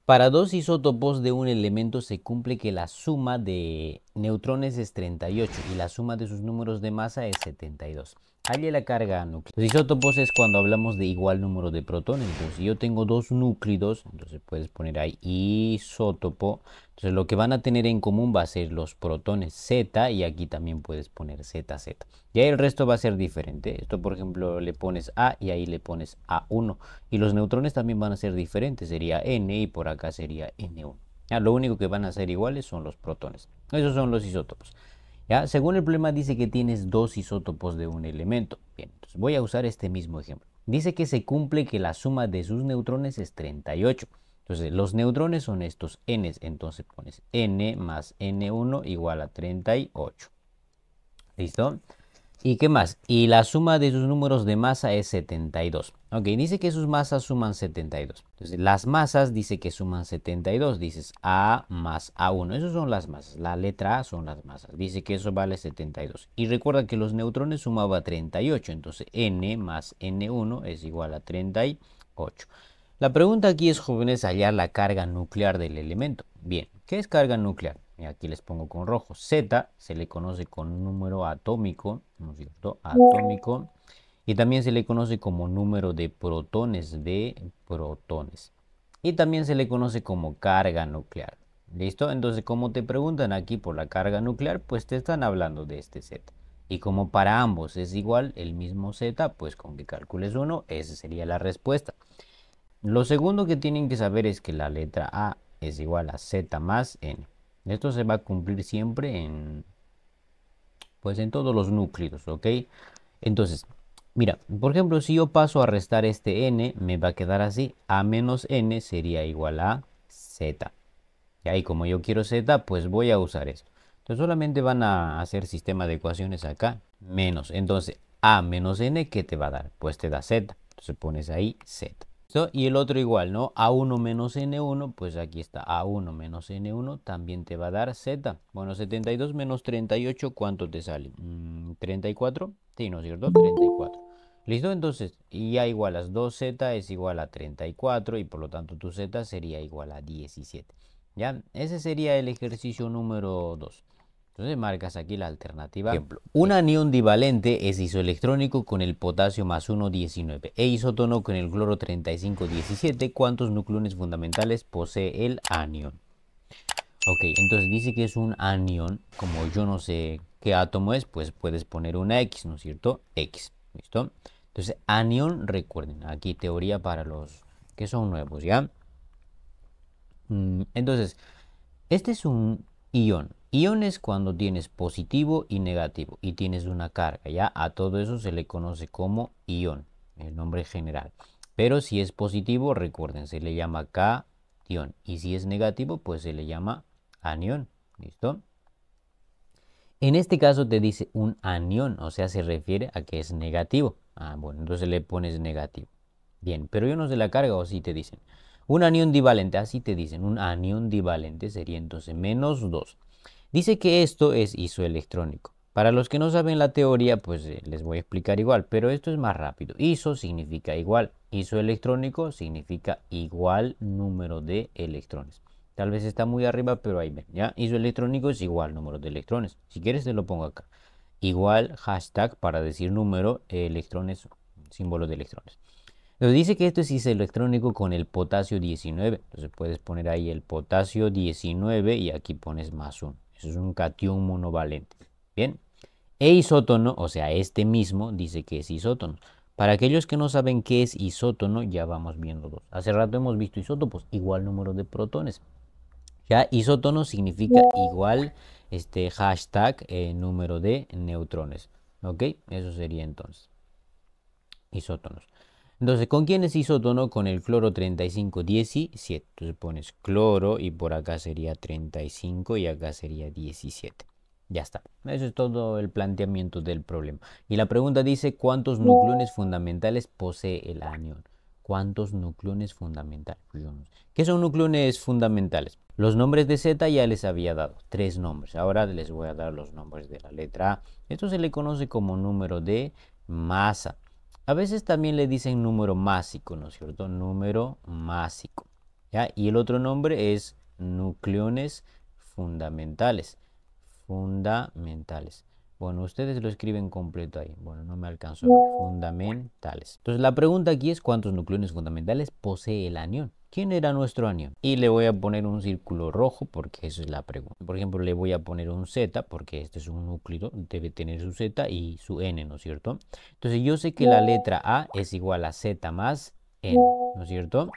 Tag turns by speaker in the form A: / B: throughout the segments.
A: Para dos isótopos de un elemento se cumple que la suma de neutrones es 38 y la suma de sus números de masa es 72. Halle la carga nuclear. Los isótopos es cuando hablamos de igual número de protones. Entonces, si yo tengo dos núclidos, entonces puedes poner ahí isótopo. Entonces, lo que van a tener en común va a ser los protones Z y aquí también puedes poner ZZ. Y ahí el resto va a ser diferente. Esto, por ejemplo, le pones A y ahí le pones A1. Y los neutrones también van a ser diferentes. Sería N y por acá sería N1. Ya, lo único que van a ser iguales son los protones. Esos son los isótopos. ¿Ya? Según el problema dice que tienes dos isótopos de un elemento. Bien, entonces voy a usar este mismo ejemplo. Dice que se cumple que la suma de sus neutrones es 38. Entonces los neutrones son estos n, entonces pones n más n1 igual a 38. ¿Listo? ¿Y qué más? Y la suma de sus números de masa es 72. Ok, dice que sus masas suman 72. Entonces, las masas dice que suman 72. Dices A más A1. Esas son las masas. La letra A son las masas. Dice que eso vale 72. Y recuerda que los neutrones sumaba 38. Entonces, N más N1 es igual a 38. La pregunta aquí es, jóvenes, hallar la carga nuclear del elemento. Bien, ¿qué es carga nuclear? Aquí les pongo con rojo. Z se le conoce con número atómico, ¿no es cierto? Atómico. Y también se le conoce como número de protones, Y también se le conoce como carga nuclear. ¿Listo? Entonces, como te preguntan aquí por la carga nuclear, pues te están hablando de este Z. Y como para ambos es igual el mismo Z, pues con que calcules uno, esa sería la respuesta. Lo segundo que tienen que saber es que la letra A es igual a Z más N. Esto se va a cumplir siempre pues en todos los núcleos, ¿ok? Entonces, mira, por ejemplo, si yo paso a restar este N, me va a quedar así. A menos N sería igual a Z. Y ahí como yo quiero Z, pues voy a usar esto. Entonces solamente van a hacer sistema de ecuaciones acá. Menos. Entonces, A menos N, ¿qué te va a dar? Pues te da Z. Entonces pones ahí Z. ¿Listo? Y el otro igual, ¿no? A1 menos N1, pues aquí está. A1 menos N1 también te va a dar Z. Bueno, 72 menos 38, ¿cuánto te sale? ¿34? Sí, ¿no es cierto? 34. ¿Listo? Entonces, y ya igualas 2Z es igual a 34 y por lo tanto tu Z sería igual a 17. ¿Ya? Ese sería el ejercicio número 2. Entonces marcas aquí la alternativa. Ejemplo, un anión divalente es isoelectrónico con el potasio más 1, 19 e isótono con el cloro 35, 17. ¿Cuántos nucleones fundamentales posee el anión? Ok, entonces dice que es un anión. Como yo no sé qué átomo es, pues puedes poner una X, ¿no es cierto? X, ¿listo? Entonces, anión, recuerden, aquí teoría para los que son nuevos, ¿ya? Entonces, este es un ion. Ion es cuando tienes positivo y negativo y tienes una carga, ¿ya? A todo eso se le conoce como ion, el nombre general. Pero si es positivo, recuerden, se le llama cation. Y si es negativo, pues se le llama anión. ¿Listo? En este caso te dice un anión, o sea, se refiere a que es negativo. Ah, bueno, entonces le pones negativo. Bien, pero yo no sé la carga o sí te dicen. Un anión divalente, así te dicen, un anión divalente sería entonces menos 2. Dice que esto es isoelectrónico. Para los que no saben la teoría, pues les voy a explicar igual, pero esto es más rápido. Iso significa igual, isoelectrónico significa igual número de electrones. Tal vez está muy arriba, pero ahí ven, ¿ya? Isoelectrónico es igual número de electrones. Si quieres te lo pongo acá. Igual hashtag para decir número, electrones, símbolo de electrones. Nos dice que esto es isoelectrónico con el potasio 19. Entonces puedes poner ahí el potasio 19 y aquí pones más 1. Eso es un catión monovalente. Bien. E isótono, o sea, este mismo dice que es isótono. Para aquellos que no saben qué es isótono, ya vamos viendo dos. Hace rato hemos visto isótopos, igual número de protones. Ya isótono significa igual hashtag número de neutrones. ¿Ok? Eso sería entonces isótonos. Entonces, ¿con quién es isótono? Con el cloro 3517. Entonces pones cloro y por acá sería 35 y acá sería 17. Ya está. Eso es todo el planteamiento del problema. Y la pregunta dice, ¿cuántos nucleones fundamentales posee el anión? ¿Cuántos nucleones fundamentales? ¿Qué son nucleones fundamentales? Los nombres de Z ya les había dado, tres nombres. Ahora les voy a dar los nombres de la letra A. Esto se le conoce como número de masa. A veces también le dicen número másico, ¿no es cierto? Número másico. ¿ya? Y el otro nombre es nucleones fundamentales. Fundamentales. Bueno, ustedes lo escriben completo ahí. Bueno, no me alcanzó. Fundamentales. Entonces la pregunta aquí es ¿cuántos nucleones fundamentales posee el anión? ¿Quién era nuestro anión? Y le voy a poner un círculo rojo porque eso es la pregunta. Por ejemplo, le voy a poner un Z porque este es un núcleo, debe tener su Z y su N, ¿no es cierto? Entonces yo sé que la letra A es igual a Z más N, ¿no es cierto?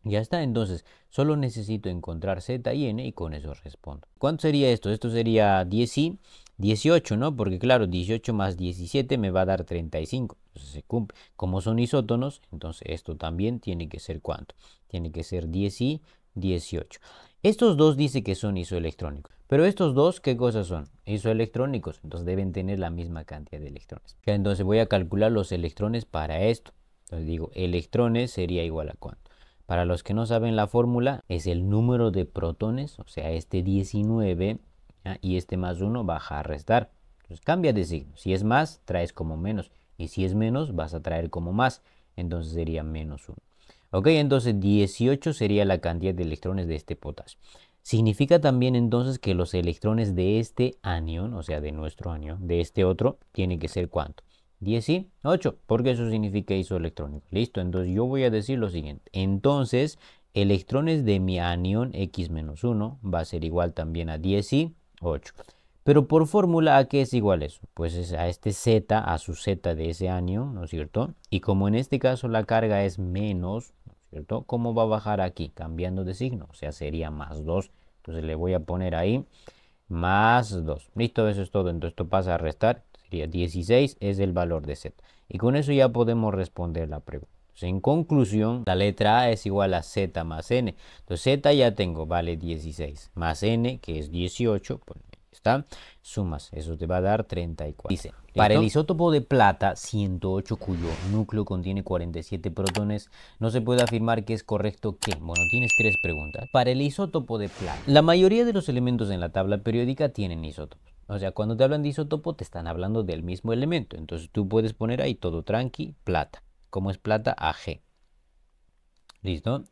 A: Ya está, entonces solo necesito encontrar Z y N y con eso respondo. ¿Cuánto sería esto? Esto sería 10 y 18, ¿no? Porque claro, 18 más 17 me va a dar 35. Entonces se cumple. Como son isótonos, entonces esto también tiene que ser ¿cuánto? Tiene que ser 10 y 18. Estos dos dice que son isoelectrónicos. Pero estos dos, ¿qué cosas son? Isoelectrónicos. Entonces deben tener la misma cantidad de electrones. Ya, entonces voy a calcular los electrones para esto. Entonces digo, electrones sería igual a ¿cuánto? Para los que no saben la fórmula, es el número de protones, o sea, este 19, ¿ya? Y este más 1 baja a restar. Entonces cambia de signo. Si es más, traes como menos. Y si es menos, vas a traer como más. Entonces sería menos 1. Ok, entonces 18 sería la cantidad de electrones de este potasio. Significa también entonces que los electrones de este anión, o sea, de nuestro anión, de este otro, tiene que ser ¿cuánto? 18, porque eso significa isoelectrónico. Listo, entonces yo voy a decir lo siguiente. Entonces, electrones de mi anión X-1 va a ser igual también a 18. Pero por fórmula, ¿a qué es igual eso? Pues es a este Z, a su Z de ese anión, ¿no es cierto? Y como en este caso la carga es menos, ¿no es cierto? ¿Cómo va a bajar aquí? Cambiando de signo, o sea, sería más 2. Entonces le voy a poner ahí más 2. Listo, eso es todo. Entonces esto pasa a restar. Sería 16 es el valor de Z. Y con eso ya podemos responder la pregunta. Entonces, en conclusión, la letra A es igual a Z más N. Entonces Z ya tengo, vale 16. Más N, que es 18. Pues está. Sumas, eso te va a dar 34. Dice, ¿listo? Para el isótopo de plata 108, cuyo núcleo contiene 47 protones, no se puede afirmar que es correcto que. Bueno, tienes tres preguntas. Para el isótopo de plata, la mayoría de los elementos en la tabla periódica tienen isótopos. O sea, cuando te hablan de isótopo, te están hablando del mismo elemento. Entonces tú puedes poner ahí todo tranqui, plata. ¿Cómo es plata? Ag. ¿Listo?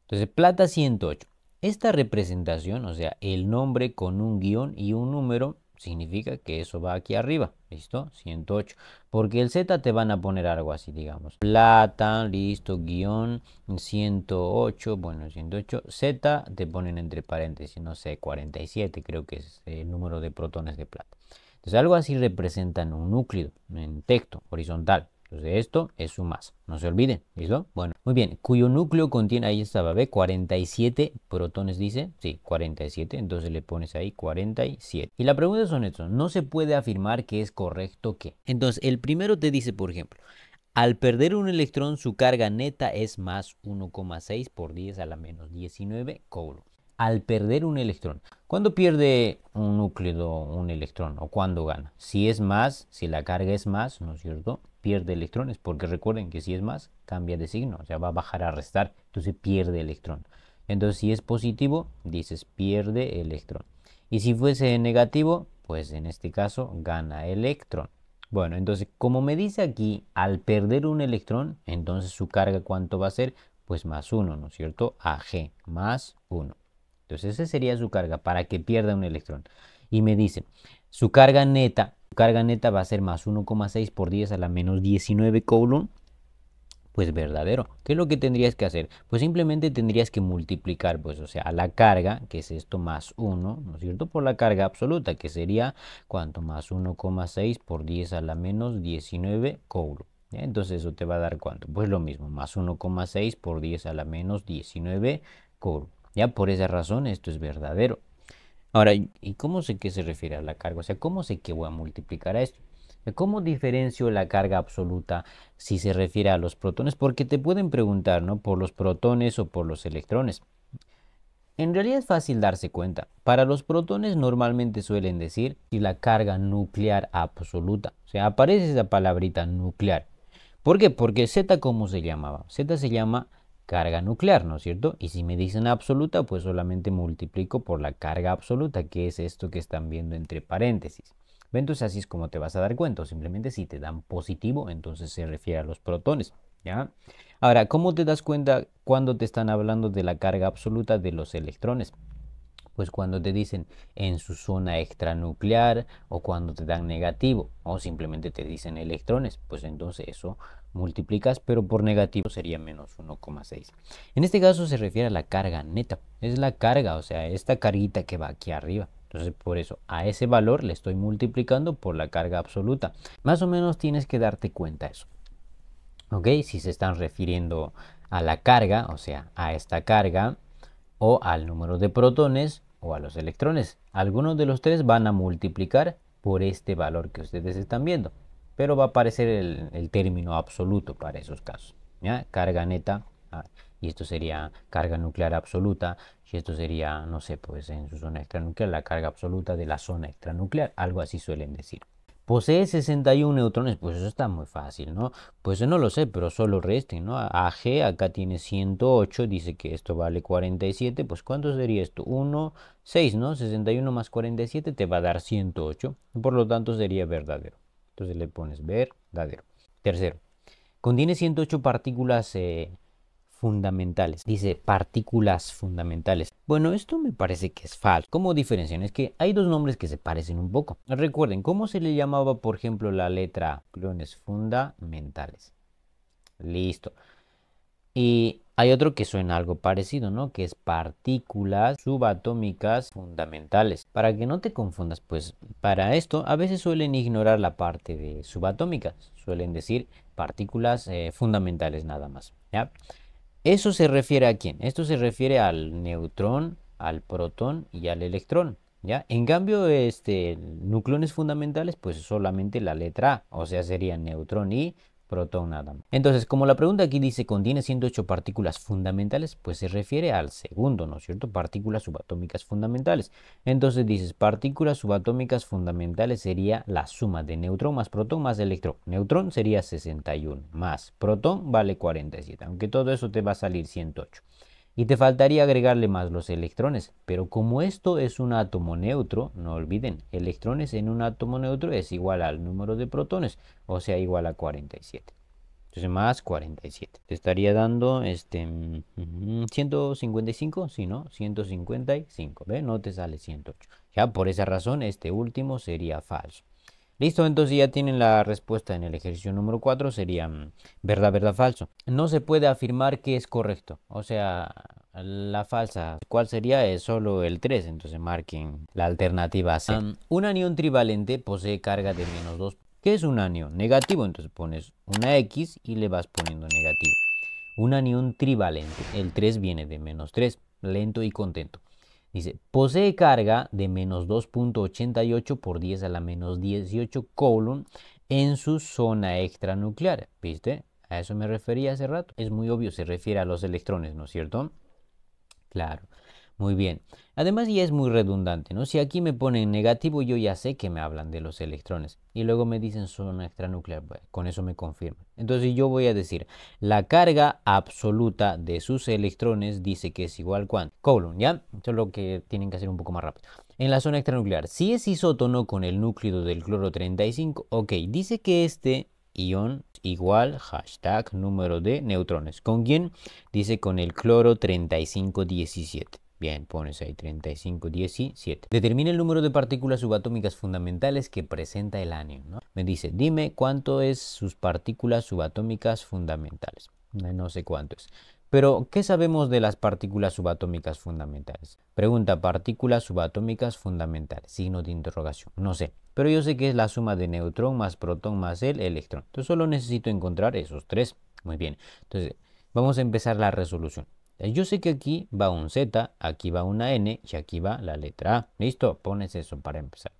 A: Entonces, plata 108. Esta representación, o sea, el nombre con un guión y un número, significa que eso va aquí arriba. ¿Listo? 108. Porque el Z te van a poner algo así, digamos. Plata, listo, guión 108. Bueno, 108. Z te ponen entre paréntesis, no sé, 47, creo que es el número de protones de plata. Entonces, algo así representan un núcleo en texto horizontal. Entonces esto es su masa, no se olviden, ¿listo? Bueno, muy bien, cuyo núcleo contiene, ahí estaba, ¿ve? 47 protones, dice, sí, 47, entonces le pones ahí 47. Y la pregunta son estos, no se puede afirmar que es correcto que. Entonces, el primero te dice, por ejemplo, al perder un electrón, su carga neta es más 1,6 por 10 a la menos 19 coulombs. Al perder un electrón. ¿Cuándo pierde un núcleo un electrón o cuándo gana? Si es más, si la carga es más, ¿no es cierto? Pierde electrones, porque recuerden que si es más, cambia de signo, o sea, va a bajar a restar, entonces pierde electrón. Entonces, si es positivo, dices pierde electrón. Y si fuese negativo, pues en este caso gana electrón. Bueno, entonces, como me dice aquí, al perder un electrón, entonces su carga, ¿cuánto va a ser? Pues más 1, ¿no es cierto? Ag, más 1. Entonces esa sería su carga para que pierda un electrón. Y me dice, su carga neta va a ser más 1,6 por 10 a la menos 19 coulomb. Pues verdadero. ¿Qué es lo que tendrías que hacer? Pues simplemente tendrías que multiplicar, pues, o sea, a la carga, que es esto más 1, ¿no es cierto? Por la carga absoluta, que sería, ¿cuánto? Más 1,6 por 10 a la menos 19 coulomb. ¿Ya? Entonces eso te va a dar ¿cuánto? Pues lo mismo, más 1,6 por 10 a la menos 19 coulomb. Ya por esa razón esto es verdadero. Ahora, ¿y cómo sé que se refiere a la carga? O sea, ¿cómo sé que voy a multiplicar a esto? ¿Cómo diferencio la carga absoluta si se refiere a los protones? Porque te pueden preguntar, ¿no? Por los protones o por los electrones. En realidad es fácil darse cuenta. Para los protones normalmente suelen decir si la carga nuclear absoluta. O sea, aparece esa palabrita nuclear. ¿Por qué? Porque Z, ¿cómo se llamaba? Z se llama carga nuclear, ¿no es cierto? Y si me dicen absoluta, pues solamente multiplico por la carga absoluta, que es esto que están viendo entre paréntesis. Entonces así es como te vas a dar cuenta. O simplemente si te dan positivo, entonces se refiere a los protones, ¿ya? Ahora, ¿cómo te das cuenta cuando te están hablando de la carga absoluta de los electrones? Pues cuando te dicen en su zona extranuclear o cuando te dan negativo o simplemente te dicen electrones, pues entonces eso multiplicas, pero por negativo sería menos 1,6. En este caso se refiere a la carga neta, es la carga, o sea, esta carguita que va aquí arriba. Entonces por eso a ese valor le estoy multiplicando por la carga absoluta. Más o menos tienes que darte cuenta eso. ¿Ok? Si se están refiriendo a la carga, o sea, a esta carga, o al número de protones o a los electrones. Algunos de los tres van a multiplicar por este valor que ustedes están viendo, pero va a aparecer el término absoluto para esos casos. ¿Ya? Carga neta, y esto sería carga nuclear absoluta, y esto sería, no sé, pues en su zona extranuclear, la carga absoluta de la zona extranuclear, algo así suelen decir. Posee 61 neutrones, pues eso está muy fácil, ¿no? Pues no lo sé, pero solo resten, ¿no? AG acá tiene 108, dice que esto vale 47, pues ¿cuánto sería esto? 1, 6, ¿no? 61 más 47 te va a dar 108, por lo tanto sería verdadero. Entonces le pones verdadero. Tercero, contiene 108 partículas fundamentales. Dice partículas fundamentales. Bueno, esto me parece que es falso. ¿Cómo diferencian? Es que hay dos nombres que se parecen un poco. Recuerden, ¿cómo se le llamaba, por ejemplo, la letra nucleones fundamentales? Listo. Y hay otro que suena algo parecido, ¿no? Que es partículas subatómicas fundamentales. Para que no te confundas, pues para esto a veces suelen ignorar la parte de subatómicas. Suelen decir partículas fundamentales nada más, ¿ya? ¿Eso se refiere a quién? Esto se refiere al neutrón, al protón y al electrón, ¿ya? En cambio, nucleones fundamentales, pues solamente la letra A, o sea, sería neutrón y protón nada más. Entonces, como la pregunta aquí dice contiene 108 partículas fundamentales, pues se refiere al segundo, ¿no es cierto? Partículas subatómicas fundamentales. Entonces dices, partículas subatómicas fundamentales sería la suma de neutrón más electrón. Neutrón sería 61, más protón vale 47, aunque todo eso te va a salir 108. Y te faltaría agregarle más los electrones, pero como esto es un átomo neutro, no olviden, electrones en un átomo neutro es igual al número de protones, o sea, igual a 47. Entonces más 47. Te estaría dando 155, sí, ¿no? 155, ¿ve? No te sale 108. Ya por esa razón este último sería falso. Listo, entonces ya tienen la respuesta en el ejercicio número 4, sería verdad, verdad, falso. No se puede afirmar que es correcto, o sea, la falsa, ¿cuál sería? Es solo el 3, entonces marquen la alternativa C. Un anión trivalente posee carga de -2. ¿Qué es un anión? Negativo, entonces pones una X y le vas poniendo negativo. Un anión trivalente, el 3 viene de -3, lento y contento. Dice, posee carga de -2,88 por 10 a la -18 coulomb en su zona extranuclear. ¿Viste? A eso me refería hace rato. Es muy obvio, se refiere a los electrones, ¿no es cierto? Claro, muy bien. Además ya es muy redundante, ¿no? Si aquí me ponen negativo, yo ya sé que me hablan de los electrones. Y luego me dicen zona extranuclear. Bueno, con eso me confirman. Entonces yo voy a decir, la carga absoluta de sus electrones dice que es igual a Coulomb, ¿ya? Solo que tienen que hacer un poco más rápido. En la zona extranuclear, si es isótono con el núcleo del cloro 35, ok, dice que este ion igual hashtag número de neutrones. ¿Con quién? Dice con el cloro 3517. Bien, pones ahí 3517. Determina el número de partículas subatómicas fundamentales que presenta el anión, ¿no? Me dice, dime cuánto es sus partículas subatómicas fundamentales. No sé cuánto es. Pero, ¿qué sabemos de las partículas subatómicas fundamentales? Pregunta, partículas subatómicas fundamentales, signo de interrogación. No sé, pero yo sé que es la suma de neutrón más protón más el electrón. Entonces solo necesito encontrar esos tres. Muy bien, entonces vamos a empezar la resolución. Yo sé que aquí va un Z, aquí va una N y aquí va la letra A. ¿Listo? Pones eso para empezar.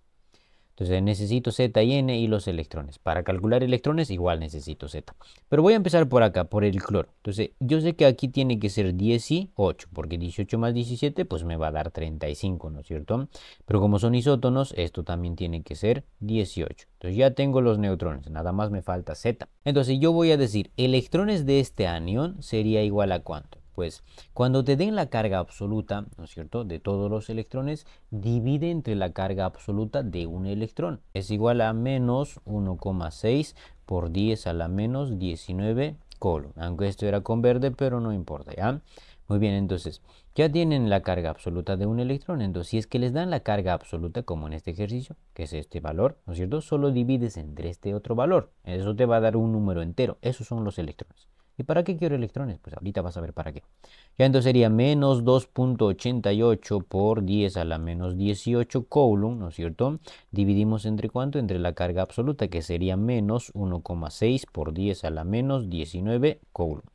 A: Entonces necesito Z y N y los electrones. Para calcular electrones igual necesito Z. Pero voy a empezar por acá, por el cloro. Entonces yo sé que aquí tiene que ser 18, porque 18 más 17 pues me va a dar 35, ¿no es cierto? Pero como son isótonos, esto también tiene que ser 18. Entonces ya tengo los neutrones, nada más me falta Z. Entonces yo voy a decir, electrones de este anión sería igual a ¿cuánto? Pues cuando te den la carga absoluta, ¿no es cierto?, de todos los electrones, divide entre la carga absoluta de un electrón. Es igual a menos 1,6 por 10 a la menos 19 Coulomb. Aunque esto era con verde, pero no importa, ¿ya? Muy bien, entonces ya tienen la carga absoluta de un electrón. Entonces, si es que les dan la carga absoluta, como en este ejercicio, que es este valor, ¿no es cierto? Solo divides entre este otro valor. Eso te va a dar un número entero. Esos son los electrones. ¿Y para qué quiero electrones? Pues ahorita vas a ver para qué. Ya entonces sería menos 2,88 por 10 a la menos 18 Coulomb, ¿no es cierto? Dividimos entre cuánto? Entre la carga absoluta, que sería menos 1,6 por 10 a la menos 19 Coulomb.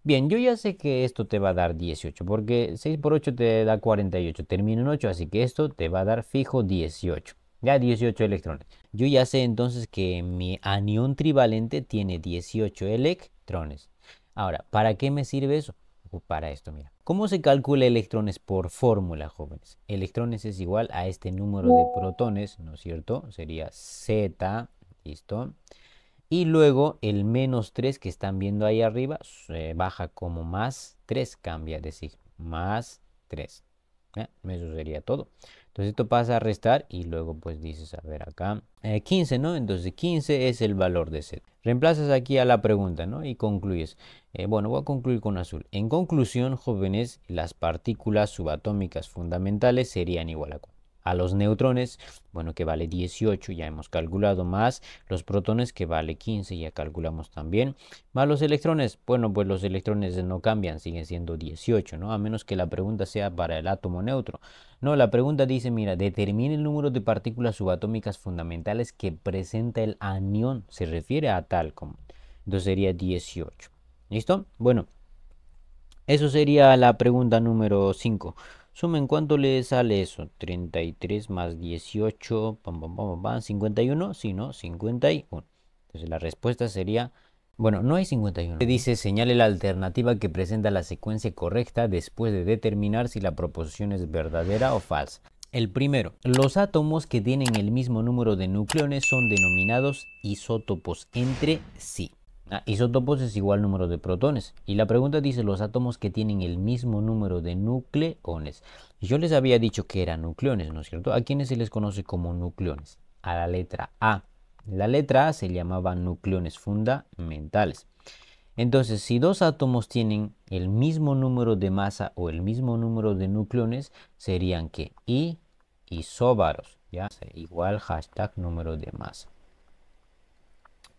A: Bien, yo ya sé que esto te va a dar 18, porque 6 por 8 te da 48, termina en 8, así que esto te va a dar fijo 18. Ya 18 electrones. Yo ya sé entonces que mi anión trivalente tiene 18 electrones. Ahora, ¿para qué me sirve eso? Para esto, mira. ¿Cómo se calcula electrones por fórmula, jóvenes? Electrones es igual a este número de protones, ¿no es cierto? Sería Z, ¿listo? Y luego el menos 3 que están viendo ahí arriba se baja como más 3, cambia de signo. Más 3. Eso sería todo. Entonces esto pasa a restar y luego pues dices, a ver acá, 15, ¿no? Entonces 15 es el valor de Z. Reemplazas aquí a la pregunta, ¿no? Y concluyes. Bueno, voy a concluir con azul. En conclusión, jóvenes, las partículas subatómicas fundamentales serían igual a los neutrones, bueno, que vale 18, ya hemos calculado, más los protones, que vale 15, ya calculamos también, más los electrones. Bueno, pues los electrones no cambian, siguen siendo 18, ¿no? A menos que la pregunta sea para el átomo neutro. No, la pregunta dice, mira, determine el número de partículas subatómicas fundamentales que presenta el anión. Se refiere a tal como. Entonces sería 18. ¿Listo? Bueno, eso sería la pregunta número 5. Sumen, ¿cuánto le sale eso? 33 más 18, 51, sí, ¿no? 51. Entonces la respuesta sería, bueno, no hay 51. Dice, señale la alternativa que presenta la secuencia correcta después de determinar si la proposición es verdadera o falsa. El primero, los átomos que tienen el mismo número de nucleones son denominados isótopos entre sí. Isótopos es igual número de protones. Y la pregunta dice los átomos que tienen el mismo número de nucleones. Yo les había dicho que eran nucleones, ¿no es cierto? ¿A quiénes se les conoce como nucleones? A la letra A. La letra A se llamaba nucleones fundamentales. Entonces, si dos átomos tienen el mismo número de masa o el mismo número de nucleones, serían que isóbaros, ¿ya? Igual hashtag número de masa.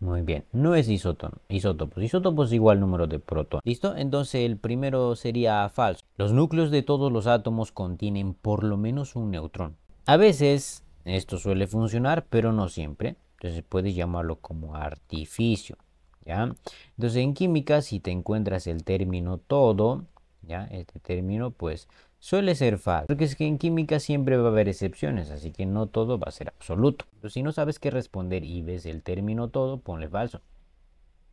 A: Muy bien, no es isótopos. Isótopos igual número de protones. ¿Listo? Entonces el primero sería falso. Los núcleos de todos los átomos contienen por lo menos un neutrón. A veces esto suele funcionar, pero no siempre. Entonces puedes llamarlo como artificio. ¿Ya? Entonces en química, si te encuentras el término todo, ¿ya? Este término pues suele ser falso, porque es que en química siempre va a haber excepciones, así que no todo va a ser absoluto. Pero si no sabes qué responder y ves el término todo, ponle falso.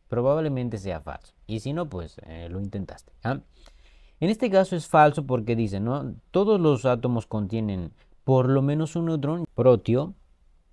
A: Probablemente sea falso. Y si no, pues lo intentaste. ¿Ah? En este caso es falso porque dice, ¿no? Todos los átomos contienen por lo menos un neutrón, protio,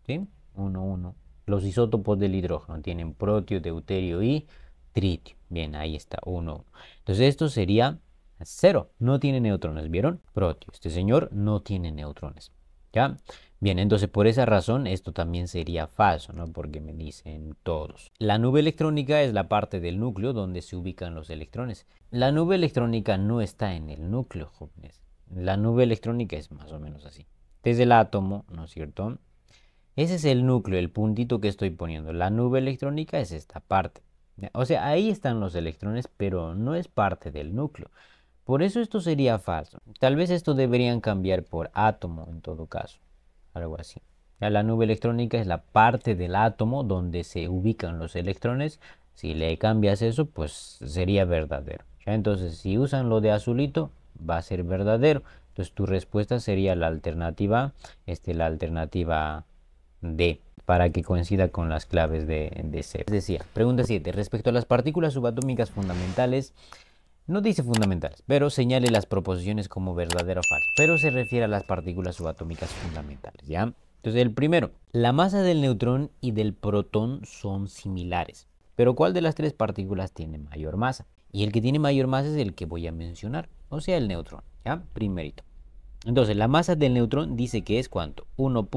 A: ¿sí? 1, 1. Los isótopos del hidrógeno tienen protio, deuterio y tritio. Bien, ahí está, 1, 1. Entonces esto sería 0, no tiene neutrones, ¿vieron? Protio, este señor no tiene neutrones, ¿ya? Bien, entonces por esa razón esto también sería falso, ¿no? Porque me dicen todos. La nube electrónica es la parte del núcleo donde se ubican los electrones. La nube electrónica no está en el núcleo, jóvenes. La nube electrónica es más o menos así. Desde el átomo, ¿no es cierto? Ese es el núcleo, el puntito que estoy poniendo. La nube electrónica es esta parte. O sea, ahí están los electrones, pero no es parte del núcleo. Por eso esto sería falso. Tal vez esto deberían cambiar por átomo en todo caso. Algo así. Ya la nube electrónica es la parte del átomo donde se ubican los electrones. Si le cambias eso, pues sería verdadero. Ya entonces, si usan lo de azulito, va a ser verdadero. Entonces tu respuesta sería la alternativa D, para que coincida con las claves de C. Decía, pregunta 7. Respecto a las partículas subatómicas fundamentales, no dice fundamentales, pero señale las proposiciones como verdadero o falso. Pero se refiere a las partículas subatómicas fundamentales, ¿ya? Entonces, el primero, la masa del neutrón y del protón son similares. Pero ¿cuál de las tres partículas tiene mayor masa? Y el que tiene mayor masa es el que voy a mencionar, o sea, el neutrón, ¿ya? Primerito. Entonces, la masa del neutrón dice que es ¿cuánto? 1.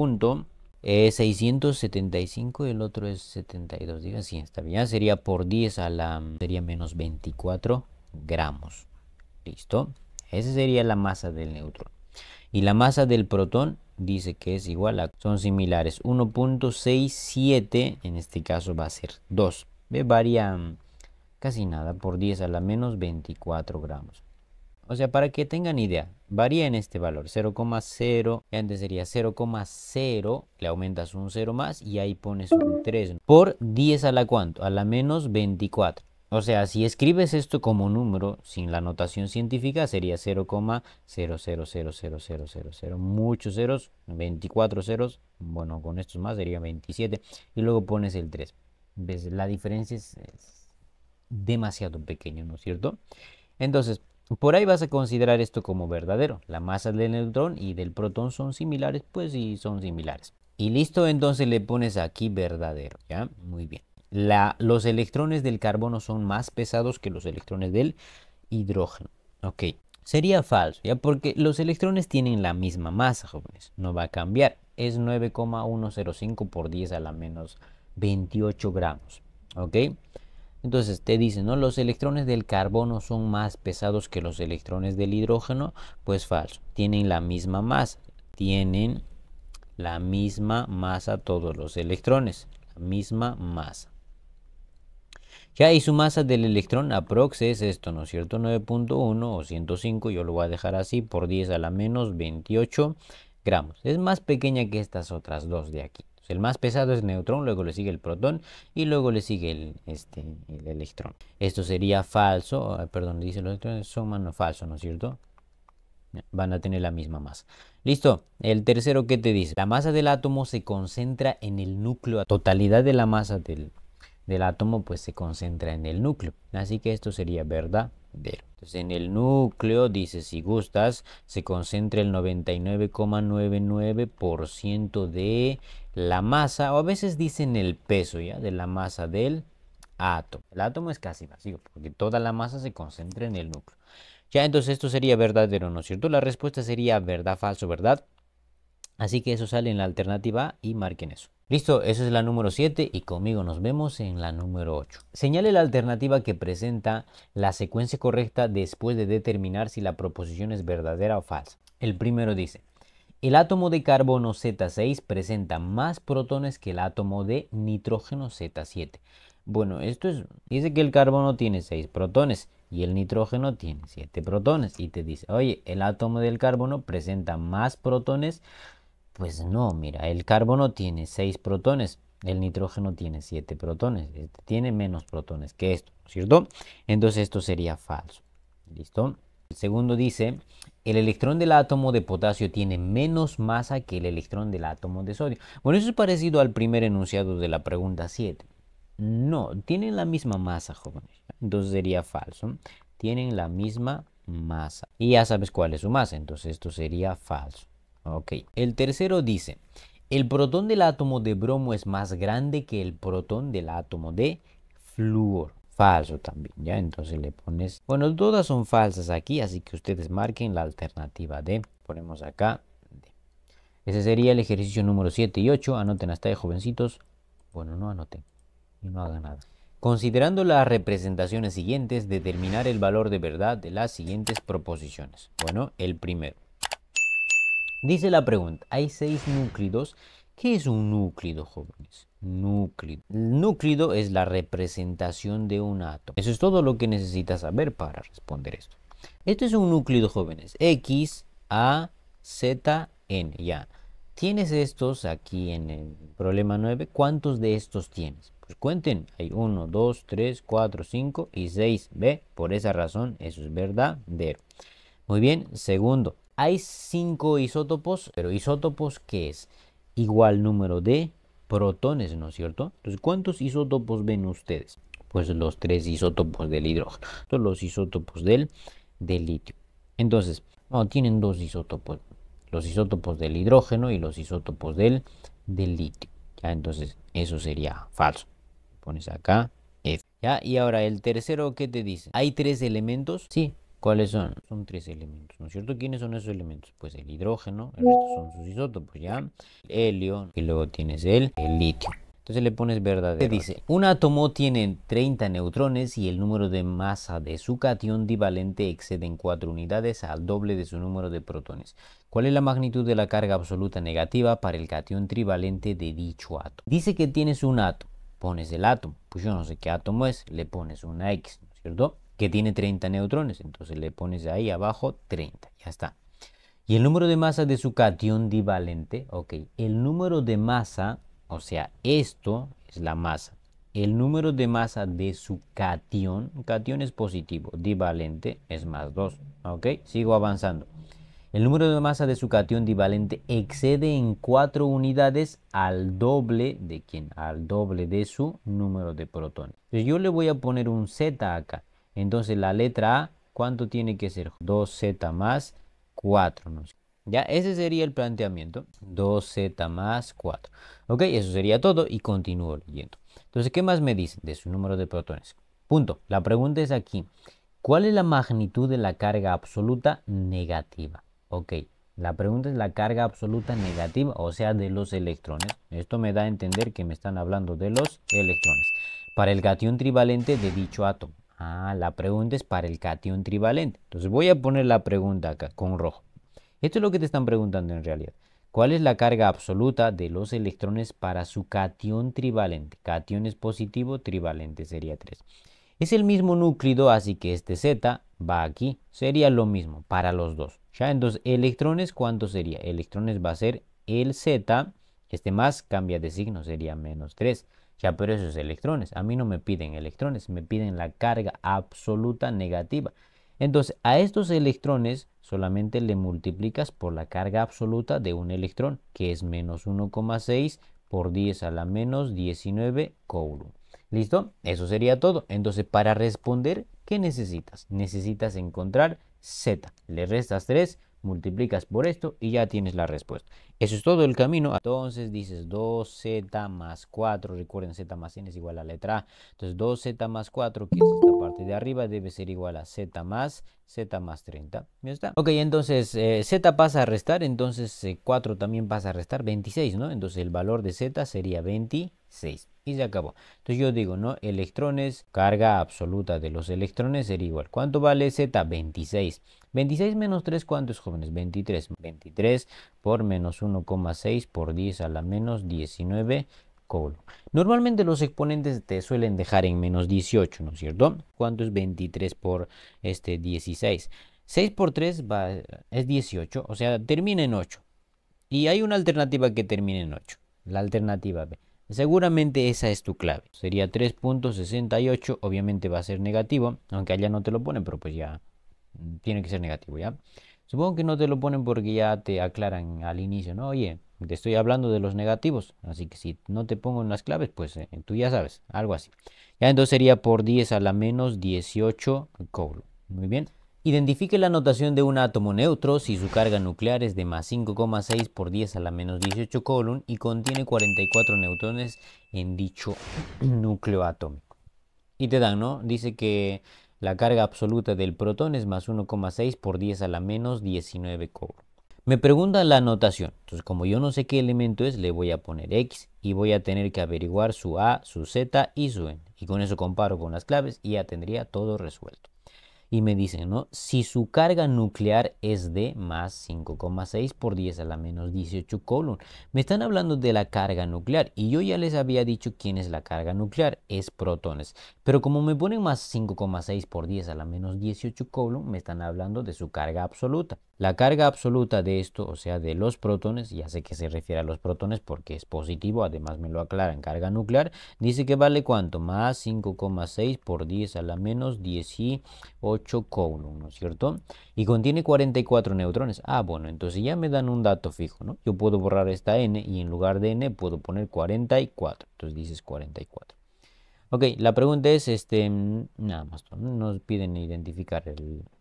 A: 675 y el otro es 72. Diga, sí, está bien. Ya sería por 10 a la... sería menos 24 gramos. ¿Listo? Esa sería la masa del neutrón. Y la masa del protón dice que es igual a... son similares. 1.67, en este caso va a ser 2. ¿Ve? Varía casi nada por 10 a la menos 24 gramos. O sea, para que tengan idea, varía en este valor, 0,0, y antes sería 0,0, le aumentas un 0 más y ahí pones un 3 por 10 a la cuánto, a la menos 24. O sea, si escribes esto como número sin la notación científica sería 0,0000000, muchos ceros, 24 ceros, bueno, con estos más sería 27 y luego pones el 3. ¿Ves? La diferencia es demasiado pequeño, ¿no es cierto? Entonces, por ahí vas a considerar esto como verdadero. La masa del neutrón y del protón son similares, pues sí son similares. Y listo, entonces le pones aquí verdadero, ¿ya? Muy bien. Los electrones del carbono son más pesados que los electrones del hidrógeno. Ok, sería falso, ¿ya? Porque los electrones tienen la misma masa, jóvenes. No va a cambiar. Es 9,105 por 10 a la menos 28 gramos. ¿Ok? Entonces te dicen, ¿no? Los electrones del carbono son más pesados que los electrones del hidrógeno. Pues falso. Tienen la misma masa. Tienen la misma masa todos los electrones. La misma masa. Ya, y su masa del electrón aprox es esto, ¿no es cierto? 9.1 o 105, yo lo voy a dejar así, por 10 a la menos 28 gramos. Es más pequeña que estas otras dos de aquí. El más pesado es el neutrón, luego le sigue el protón y luego le sigue el electrón. Esto sería falso, perdón, dice los electrones son falso, ¿no es cierto? Van a tener la misma masa. Listo. El tercero, ¿qué te dice? La masa del átomo se concentra en el núcleo. La totalidad de la masa del átomo pues se concentra en el núcleo. Así que esto sería verdadero. Entonces en el núcleo, dice, si gustas, se concentra el 99,99% de la masa, o a veces dicen el peso, ¿ya? De la masa del átomo. El átomo es casi vacío, porque toda la masa se concentra en el núcleo. Ya, entonces esto sería verdadero, ¿no es cierto? La respuesta sería verdad, falso, verdad. Así que eso sale en la alternativa A y marquen eso. Listo, esa es la número 7 y conmigo nos vemos en la número 8. Señale la alternativa que presenta la secuencia correcta después de determinar si la proposición es verdadera o falsa. El primero dice, el átomo de carbono Z6 presenta más protones que el átomo de nitrógeno Z7. Bueno, dice que el carbono tiene 6 protones y el nitrógeno tiene 7 protones. Y te dice, oye, el átomo del carbono presenta más protones. Pues no, mira, el carbono tiene 6 protones, el nitrógeno tiene 7 protones, tiene menos protones que esto, ¿cierto? Entonces esto sería falso. ¿Listo? El segundo dice, el electrón del átomo de potasio tiene menos masa que el electrón del átomo de sodio. Bueno, eso es parecido al primer enunciado de la pregunta 7. No, tienen la misma masa, jóvenes. Entonces sería falso. Tienen la misma masa. Y ya sabes cuál es su masa, entonces esto sería falso. Ok, el tercero dice, el protón del átomo de bromo es más grande que el protón del átomo de flúor. Falso también, ¿ya? Entonces le pones... Bueno, todas son falsas aquí, así que ustedes marquen la alternativa D. Ponemos acá D. Ese sería el ejercicio número 7 y 8. Anoten hasta ahí, jovencitos. Bueno, no anoten y no hagan nada. Considerando las representaciones siguientes, determinar el valor de verdad de las siguientes proposiciones. Bueno, el primero. Dice la pregunta, hay 6 núclidos. ¿Qué es un núclido, jóvenes? Núclido. El núclido es la representación de un átomo. Eso es todo lo que necesitas saber para responder esto. Esto es un núclido, jóvenes. X, A, Z, N. Ya. Tienes estos aquí en el problema 9. ¿Cuántos de estos tienes? Pues cuenten. Hay 1, 2, 3, 4, 5 y 6. ¿Ve? Por esa razón, eso es verdadero. Muy bien. Segundo. Hay 5 isótopos, pero isótopos, ¿qué es? Igual número de protones, ¿no es cierto? Entonces, ¿cuántos isótopos ven ustedes? Pues los 3 isótopos del hidrógeno, todos los isótopos del litio. Entonces, no, tienen 2 isótopos, los isótopos del hidrógeno y los isótopos del litio. Ya, entonces, eso sería falso. Pones acá F. ¿Ya? Y ahora el tercero, ¿qué te dice? ¿Hay 3 elementos? Sí. ¿Cuáles son? Son tres elementos, ¿no es cierto? ¿Quiénes son esos elementos? Pues el hidrógeno, el resto son sus isótopos, ¿ya? El helio y luego tienes el litio. Entonces le pones verdadero. Dice, un átomo tiene 30 neutrones y el número de masa de su catión divalente excede en 4 unidades al doble de su número de protones. ¿Cuál es la magnitud de la carga absoluta negativa para el catión trivalente de dicho átomo? Dice que tienes un átomo, pones el átomo, pues yo no sé qué átomo es, le pones una X, ¿no es cierto? Que tiene 30 neutrones, entonces le pones ahí abajo 30, ya está. Y el número de masa de su catión divalente, ok, el número de masa, o sea, esto es la masa. El número de masa de su catión es positivo, divalente es más 2, ok, sigo avanzando. El número de masa de su catión divalente excede en 4 unidades al doble de ¿quién? Al doble de su número de protones. Entonces yo le voy a poner un Z acá. Entonces la letra A, ¿cuánto tiene que ser? 2Z más 4, ¿no? Ya, ese sería el planteamiento. 2Z más 4. Ok, eso sería todo y continúo leyendo. Entonces, ¿qué más me dicen de su número de protones? Punto. La pregunta es aquí. ¿Cuál es la magnitud de la carga absoluta negativa? Ok, la pregunta es la carga absoluta negativa, o sea, de los electrones. Esto me da a entender que me están hablando de los electrones. Para el catión trivalente de dicho átomo. Ah, la pregunta es para el catión trivalente. Entonces voy a poner la pregunta acá con rojo. Esto es lo que te están preguntando en realidad. ¿Cuál es la carga absoluta de los electrones para su catión trivalente? Catión es positivo, trivalente sería 3. Es el mismo núcleo, así que este Z va aquí. Sería lo mismo para los dos. ¿Ya? Entonces, electrones, ¿cuánto sería? Electrones va a ser el Z. Este más cambia de signo, sería menos 3. Ya, pero esos electrones. A mí no me piden electrones, me piden la carga absoluta negativa. Entonces, a estos electrones solamente le multiplicas por la carga absoluta de un electrón, que es menos 1,6 por 10 a la menos 19 coulomb. ¿Listo? Eso sería todo. Entonces, para responder, ¿qué necesitas? Necesitas encontrar Z. Le restas 3, multiplicas por esto y ya tienes la respuesta. Eso es todo el camino. Entonces dices 2Z más 4. Recuerden, Z más N es igual a la letra A. Entonces 2Z más 4, que es esta parte de arriba, debe ser igual a Z más 30. Ya está. Ok, entonces Z pasa a restar. Entonces 4 también pasa a restar 26, ¿no? Entonces el valor de Z sería 26. Y se acabó. Entonces yo digo, ¿no? Electrones, carga absoluta de los electrones sería igual. ¿Cuánto vale Z? 26. 26 menos 3, ¿cuánto es, jóvenes? 23. 23 por menos 1,6 por 10 a la menos 19 coulomb. Normalmente los exponentes te suelen dejar en menos 18, ¿no es cierto? ¿Cuánto es 23 por 16? 6 por 3 es 18, o sea, termina en 8. Y hay una alternativa que termina en 8. La alternativa B. Seguramente esa es tu clave. Sería 3,68. Obviamente va a ser negativo. Aunque allá no te lo ponen, pero pues ya tiene que ser negativo, ¿ya? Supongo que no te lo ponen porque ya te aclaran al inicio, ¿no? Oye, te estoy hablando de los negativos. Así que si no te pongo en las claves, pues tú ya sabes. Algo así. Ya entonces sería por 10 a la menos 18 coulomb. Muy bien. Identifique la notación de un átomo neutro si su carga nuclear es de más 5,6 por 10 a la menos 18 coulomb y contiene 44 neutrones en dicho núcleo atómico. Y te dan, ¿no? Dice que la carga absoluta del protón es más 1,6 por 10 a la menos 19 coulomb. Me pregunta la notación. Entonces, como yo no sé qué elemento es, le voy a poner X y voy a tener que averiguar su A, su Z y su N. Y con eso comparo con las claves y ya tendría todo resuelto. Y me dicen, ¿no? Si su carga nuclear es de más 5,6 por 10 a la menos 18 coulomb. Me están hablando de la carga nuclear y yo ya les había dicho quién es la carga nuclear, es protones. Pero como me ponen más 5,6 por 10 a la menos 18 coulomb, me están hablando de su carga absoluta. La carga absoluta de esto, o sea, de los protones, ya sé que se refiere a los protones porque es positivo, además me lo aclaran, carga nuclear, dice que vale ¿cuánto? Más 5,6 por 10 a la menos 18 coulomb, ¿no es cierto? Y contiene 44 neutrones. Ah, bueno, entonces ya me dan un dato fijo, ¿no? Yo puedo borrar esta n y en lugar de n puedo poner 44. Entonces dices 44. Ok, la pregunta es, nada más, ¿no? Nos piden identificar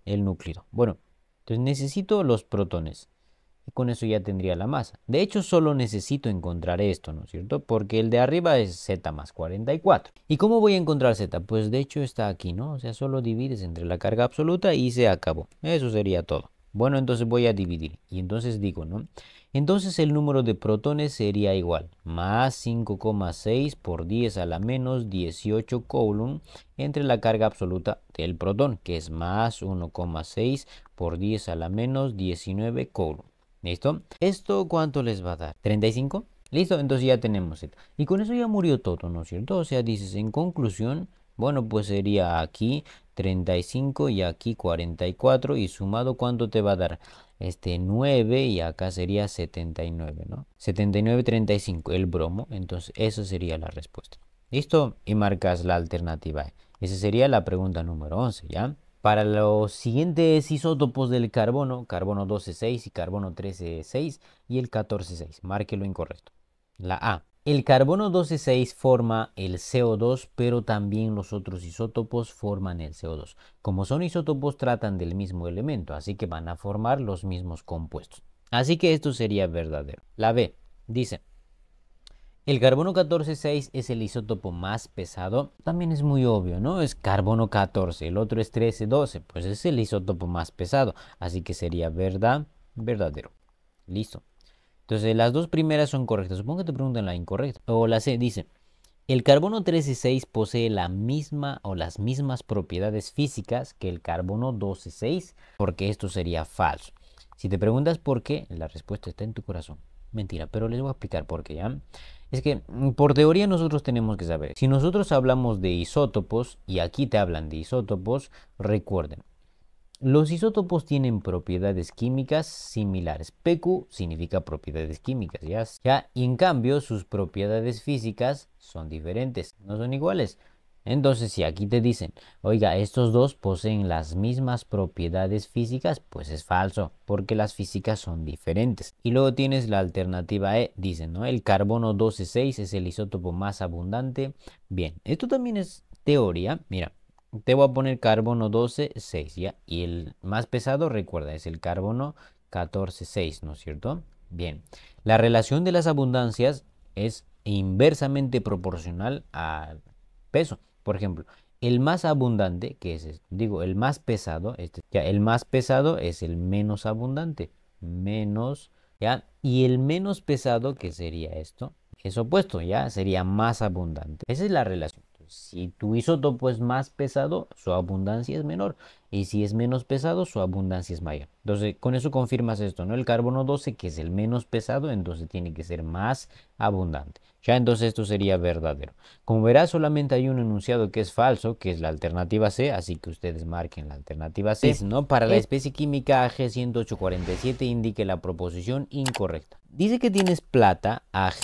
A: el núcleo. Bueno, entonces necesito los protones. y con eso ya tendría la masa. De hecho, solo necesito encontrar esto, ¿no es cierto? Porque el de arriba es z más 44. ¿Y cómo voy a encontrar z? Pues de hecho está aquí, ¿no? O sea, solo divides entre la carga absoluta y se acabó. Eso sería todo. Bueno, entonces voy a dividir. Y entonces digo, ¿no? Entonces el número de protones sería igual. Más 5,6 por 10 a la menos 18 coulomb entre la carga absoluta del protón, que es más 1,6 por 10 a la menos 19 coulomb. ¿Listo? ¿Esto cuánto les va a dar? ¿35? ¿Listo? Entonces ya tenemos esto. Y con eso ya murió todo, ¿no es cierto? O sea, dices, en conclusión, bueno, pues sería aquí 35 y aquí 44 y sumado, ¿cuánto te va a dar? 9 y acá sería 79, ¿no? 79, 35, el bromo. Entonces, esa sería la respuesta. ¿Listo? Y marcas la alternativa E. Esa sería la pregunta número 11, ¿ya? Para los siguientes isótopos del carbono, carbono 12,6 y carbono 13,6 y el 14,6, marque lo incorrecto. La A. El carbono 12,6 forma el CO2, pero también los otros isótopos forman el CO2. Como son isótopos, tratan del mismo elemento, así que van a formar los mismos compuestos. Así que esto sería verdadero. La B. Dice, el carbono 14,6 es el isótopo más pesado. También es muy obvio, ¿no? Es carbono 14, el otro es 13,12. Pues es el isótopo más pesado. Así que sería verdadero. Listo. Entonces las dos primeras son correctas. Supongo que te preguntan la incorrecta. O la C dice, el carbono 13,6 posee la misma o las mismas propiedades físicas que el carbono 12,6, porque esto sería falso. Si te preguntas por qué, la respuesta está en tu corazón. Mentira, pero les voy a explicar por qué, ¿ya? Es que por teoría nosotros tenemos que saber, si nosotros hablamos de isótopos y aquí te hablan de isótopos, recuerden, los isótopos tienen propiedades químicas similares. PQ significa propiedades químicas, ¿ya? Y en cambio sus propiedades físicas son diferentes, no son iguales. Entonces, si aquí te dicen, oiga, estos dos poseen las mismas propiedades físicas, pues es falso, porque las físicas son diferentes. Y luego tienes la alternativa E, dicen, ¿no? El carbono 12,6 es el isótopo más abundante. Bien, esto también es teoría. Mira, te voy a poner carbono 12,6, ¿ya? Y el más pesado, recuerda, es el carbono 14,6, ¿no es cierto? Bien, la relación de las abundancias es inversamente proporcional al peso. Por ejemplo, el más abundante, que es, digo, el más pesado, ya, el más pesado es el menos abundante, menos, ¿ya? Y el menos pesado, que sería esto, es opuesto, ¿ya? Sería más abundante. Esa es la relación. Si tu isótopo es más pesado, su abundancia es menor. Y si es menos pesado, su abundancia es mayor. Entonces, con eso confirmas esto, ¿no? El carbono 12, que es el menos pesado, entonces tiene que ser más abundante. Ya entonces esto sería verdadero. Como verás, solamente hay un enunciado que es falso, que es la alternativa C, así que ustedes marquen la alternativa C. ¿No? Para la especie química Ag10847 indique la proposición incorrecta. Dice que tienes plata Ag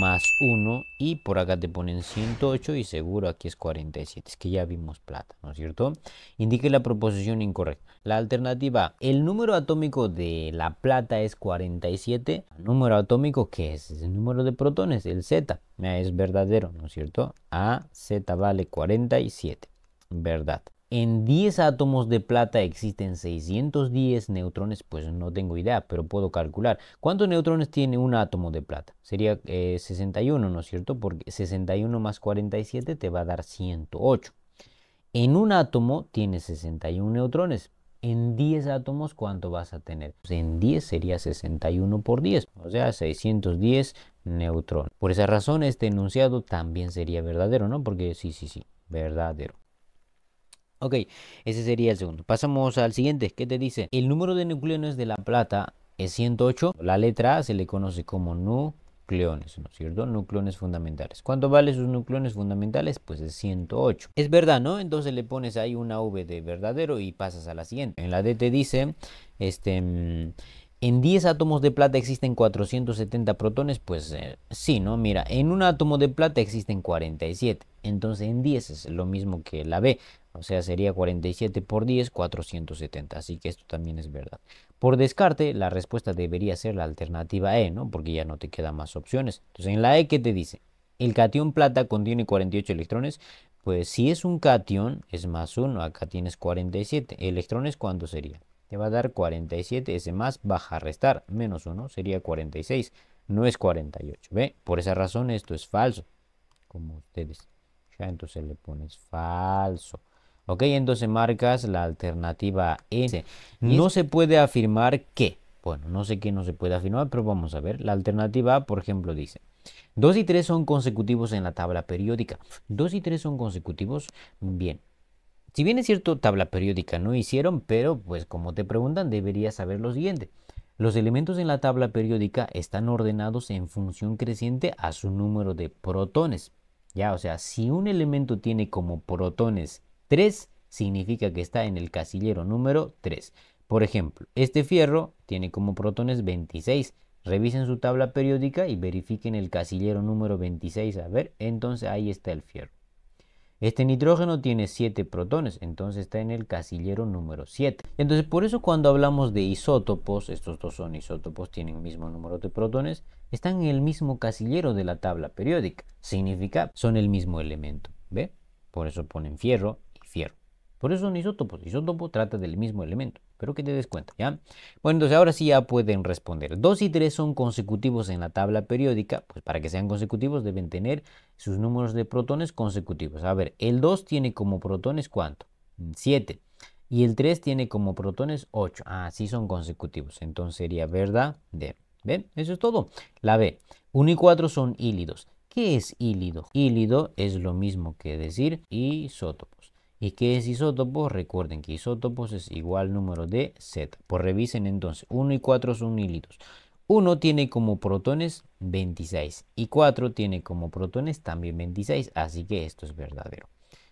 A: más 1 y por acá te ponen 108 y seguro aquí es 47. Es que ya vimos plata, ¿no es cierto? Indique la proposición incorrecta. La alternativa A, el número atómico de la plata es 47. ¿El número atómico qué es? Es el número de protones, el Z. Es verdadero, ¿no es cierto? A, Z vale 47. Verdad. En 10 átomos de plata existen 610 neutrones, pues no tengo idea, pero puedo calcular. ¿Cuántos neutrones tiene un átomo de plata? Sería 61, ¿no es cierto? Porque 61 más 47 te va a dar 108. En un átomo tiene 61 neutrones. En 10 átomos, ¿cuánto vas a tener? Pues en 10 sería 61 por 10, o sea, 610 neutrones. Por esa razón, este enunciado también sería verdadero, ¿no? Porque sí, verdadero. Ok, ese sería el segundo. Pasamos al siguiente. ¿Qué te dice? El número de nucleones de la plata es 108. La letra A se le conoce como nucleones, ¿no es cierto? Nucleones fundamentales. ¿Cuánto vale sus nucleones fundamentales? Pues es 108. Es verdad, ¿no? Entonces le pones ahí una V de verdadero y pasas a la siguiente. En la D te dice, en 10 átomos de plata existen 470 protones, pues sí, ¿no? Mira, en un átomo de plata existen 47. Entonces en 10 es lo mismo que la B. O sea, sería 47 por 10, 470. Así que esto también es verdad. Por descarte, la respuesta debería ser la alternativa E, ¿no? Porque ya no te quedan más opciones. Entonces, en la E, ¿qué te dice? El catión plata contiene 48 electrones. Pues si es un catión, es más 1. Acá tienes 47. ¿Electrones cuánto sería? te va a dar 47. Ese más baja a restar, menos 1 sería 46, no es 48. ¿Ve? Por esa razón esto es falso, como ustedes. Ya entonces le pones falso. Ok, entonces marcas la alternativa E. No se puede afirmar que. Bueno, no sé qué no se puede afirmar, pero vamos a ver. La alternativa A, por ejemplo, dice 2 y 3 son consecutivos en la tabla periódica. 2 y 3 son consecutivos. Bien. Si bien es cierto, tabla periódica no hicieron, pero pues como te preguntan, deberías saber lo siguiente. Los elementos en la tabla periódica están ordenados en función creciente a su número de protones. Ya, o sea, si un elemento tiene como protones 3, significa que está en el casillero número 3. Por ejemplo, este fierro tiene como protones 26. Revisen su tabla periódica y verifiquen el casillero número 26. A ver, entonces ahí está el fierro. Este nitrógeno tiene 7 protones, entonces está en el casillero número 7. Entonces, por eso cuando hablamos de isótopos, estos dos son isótopos, tienen el mismo número de protones, están en el mismo casillero de la tabla periódica. Significa, son el mismo elemento, ¿ve? Por eso ponen fierro y fierro. Por eso son isótopos. Isótopo trata del mismo elemento. Pero que te des cuenta, ¿ya? Bueno, entonces ahora sí ya pueden responder. 2 y 3 son consecutivos en la tabla periódica. Pues para que sean consecutivos deben tener sus números de protones consecutivos. A ver, el 2 tiene como protones ¿cuánto? 7. Y el 3 tiene como protones 8. Ah, sí son consecutivos. Entonces sería verdadero. ¿Ven? Eso es todo. La B. 1 y 4 son hílidos. ¿Qué es hílido? Hílido es lo mismo que decir isótopos. ¿Y qué es isótopo? Recuerden que isótopos es igual número de Z. Pues revisen entonces. 1 y 4 son hílidos. 1 tiene como protones 26 y 4 tiene como protones también 26. Así que esto es verdadero.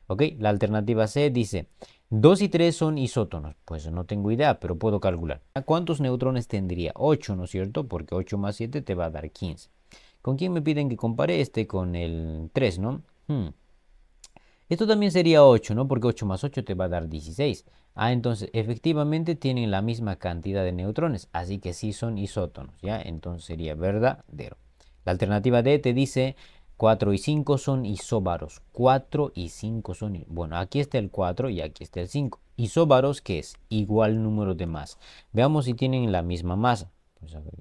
A: ¿Ok? La alternativa C dice 2 y 3 son isótonos. Pues no tengo idea, pero puedo calcular. ¿Cuántos neutrones tendría? 8, ¿no es cierto? Porque 8 más 7 te va a dar 15. ¿Con quién me piden que compare este con el 3, no? Esto también sería 8, ¿no? Porque 8 más 8 te va a dar 16. Ah, entonces efectivamente tienen la misma cantidad de neutrones, así que sí son isótonos, ¿ya? Entonces sería verdadero. La alternativa D te dice 4 y 5 son isóbaros. 4 y 5 son... Bueno, aquí está el 4 y aquí está el 5. Isóbaros, ¿qué es? Igual número de masa. Veamos si tienen la misma masa. Pues a ver.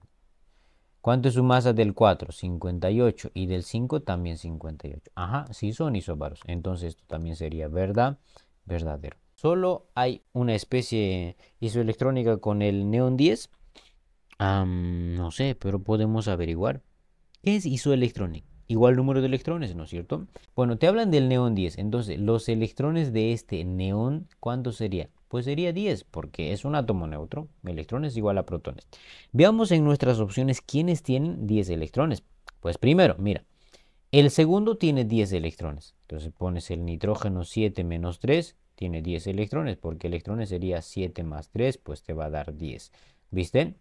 A: ¿Cuánto es su masa del 4? 58. Y del 5 también 58. Ajá, sí son isóbaros. Entonces esto también sería verdadero. Solo hay una especie isoelectrónica con el neón 10. No sé, pero podemos averiguar. ¿Qué es isoelectrónica? Igual número de electrones, ¿no es cierto? Bueno, te hablan del neón 10. Entonces, los electrones de este neón, ¿cuánto sería? Pues sería 10, porque es un átomo neutro. Electrones igual a protones. Veamos en nuestras opciones quiénes tienen 10 electrones. Pues primero, mira, el segundo tiene 10 electrones. Entonces pones el nitrógeno 7 menos 3, tiene 10 electrones, porque electrones sería 7 más 3, pues te va a dar 10. ¿Viste?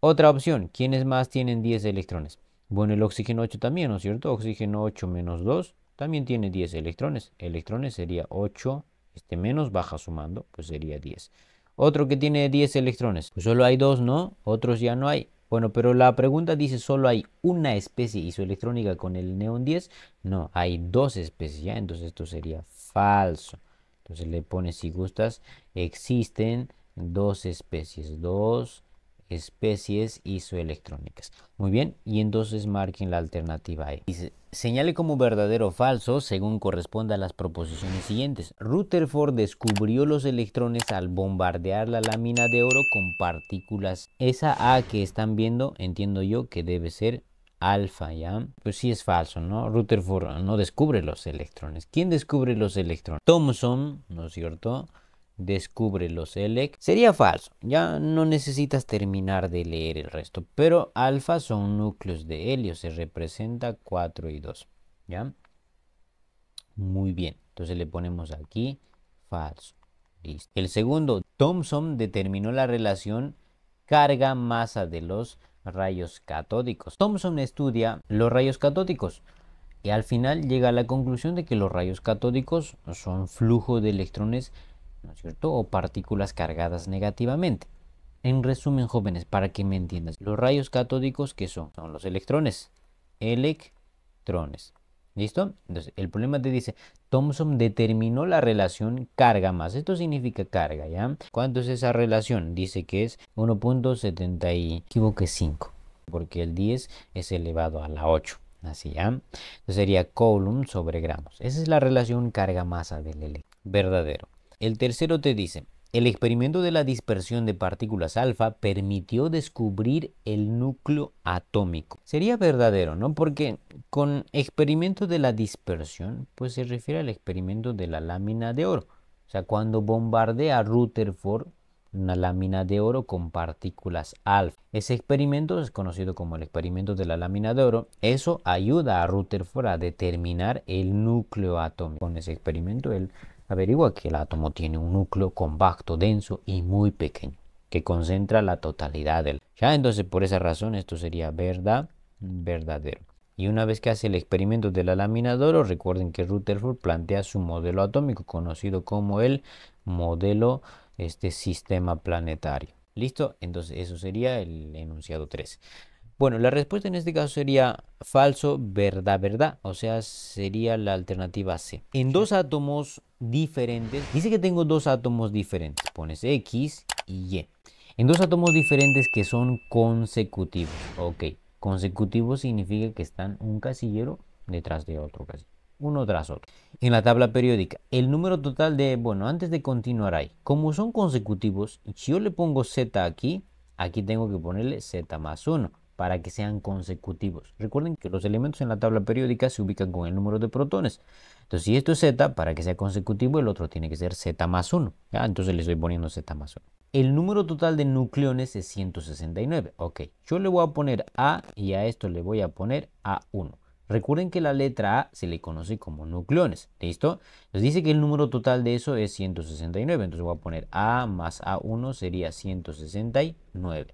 A: Otra opción, ¿quiénes más tienen 10 electrones? Bueno, el oxígeno 8 también, ¿no es cierto? Oxígeno 8 menos 2 también tiene 10 electrones. Electrones sería 8, este menos baja sumando, pues sería 10. Otro que tiene 10 electrones, pues solo hay dos, ¿no? Otros ya no hay. Bueno, pero la pregunta dice solo hay una especie isoelectrónica con el neón 10. No, hay dos especies, ¿ya? Entonces esto sería falso. Entonces le pones si gustas, existen dos especies isoelectrónicas. Muy bien, y entonces marquen la alternativa E. Dice, señale como verdadero o falso según corresponda a las proposiciones siguientes. Rutherford descubrió los electrones al bombardear la lámina de oro con partículas. Esa A que están viendo, entiendo yo que debe ser alfa, ¿ya? Pues sí es falso, ¿no? Rutherford no descubre los electrones. ¿Quién descubre los electrones? Thomson, ¿no es cierto? Descubre los electrones. Sería falso, ya no necesitas terminar de leer el resto, pero alfa son núcleos de helio, se representa 4 y 2, ¿ya? Muy bien, entonces le ponemos aquí falso. Listo. El segundo, Thomson determinó la relación carga-masa de los rayos catódicos. Thomson estudia los rayos catódicos y al final llega a la conclusión de que los rayos catódicos son flujo de electrones, ¿no es cierto? O partículas cargadas negativamente. En resumen, jóvenes, para que me entiendas, los rayos catódicos, ¿qué son? Son los electrones. Electrones. ¿Listo? Entonces, el problema te dice, Thomson determinó la relación carga-masa. Esto significa carga, ¿ya? ¿Cuánto es esa relación? Dice que es 1.70 y... equivoqué 5, porque el 10 es elevado a la 8. Así, ¿ya? Entonces sería Coulomb sobre gramos. Esa es la relación carga-masa del electrón. Verdadero. El tercero te dice, el experimento de la dispersión de partículas alfa permitió descubrir el núcleo atómico. Sería verdadero, ¿no? Porque con experimento de la dispersión, pues se refiere al experimento de la lámina de oro. O sea, cuando bombardea Rutherford una lámina de oro con partículas alfa. Ese experimento es conocido como el experimento de la lámina de oro. Eso ayuda a Rutherford a determinar el núcleo atómico. Con ese experimento él averigua que el átomo tiene un núcleo compacto, denso y muy pequeño, que concentra la totalidad del... Ya, entonces por esa razón esto sería verdadero. Y una vez que hace el experimento de la lámina de oro, recuerden que Rutherford plantea su modelo atómico, conocido como el modelo sistema planetario. ¿Listo? Entonces eso sería el enunciado 3. Bueno, la respuesta en este caso sería falso, verdad, verdad. O sea, sería la alternativa C. En dos átomos diferentes, dice que tengo dos átomos diferentes. Pones X y Y. En dos átomos diferentes que son consecutivos. Ok, consecutivos significa que están un casillero detrás de otro casillero, uno tras otro. En la tabla periódica, el número total de, bueno, antes de continuar ahí, como son consecutivos, si yo le pongo Z aquí, aquí tengo que ponerle Z más 1 para que sean consecutivos. Recuerden que los elementos en la tabla periódica se ubican con el número de protones. Entonces, si esto es Z, para que sea consecutivo, el otro tiene que ser Z más 1. ¿Ya? Entonces le estoy poniendo Z más 1. El número total de nucleones es 169. Ok, yo le voy a poner A y a esto le voy a poner A1. Recuerden que la letra A se le conoce como nucleones, ¿listo? Nos dice que el número total de eso es 169, entonces voy a poner A más A1 sería 169.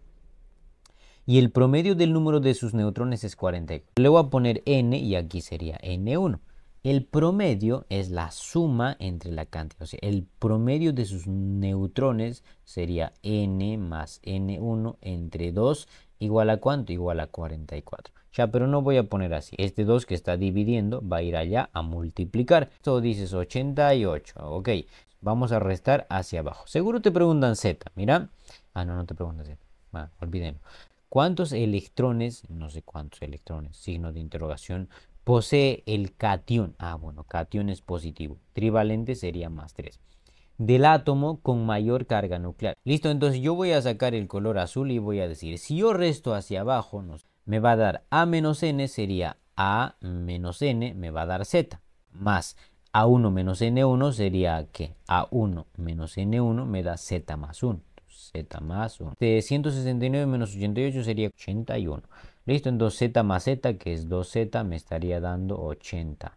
A: Y el promedio del número de sus neutrones es 44. Le voy a poner N y aquí sería N1. El promedio es la suma entre la cantidad, o sea, el promedio de sus neutrones sería N más N1 entre 2 igual a ¿cuánto? Igual a 44. Ya, pero no voy a poner así. Este 2 que está dividiendo va a ir allá a multiplicar. Esto dices 88. Ok, vamos a restar hacia abajo. Seguro te preguntan Z. Mira. Ah, no, no te preguntan Z. Bueno, olvídenlo. ¿Cuántos electrones, no sé cuántos electrones, signo de interrogación, posee el catión? Ah, bueno, catión es positivo. Trivalente sería más 3. Del átomo con mayor carga nuclear. Listo, entonces yo voy a sacar el color azul y voy a decir, si yo resto hacia abajo, me va a dar A menos N, sería A menos N, me va a dar Z, más A1 menos N1 sería que A1 menos N1 me da Z más 1. Z más 1. De 169 menos 88 sería 81. Listo, entonces Z más Z, que es 2Z, me estaría dando 80.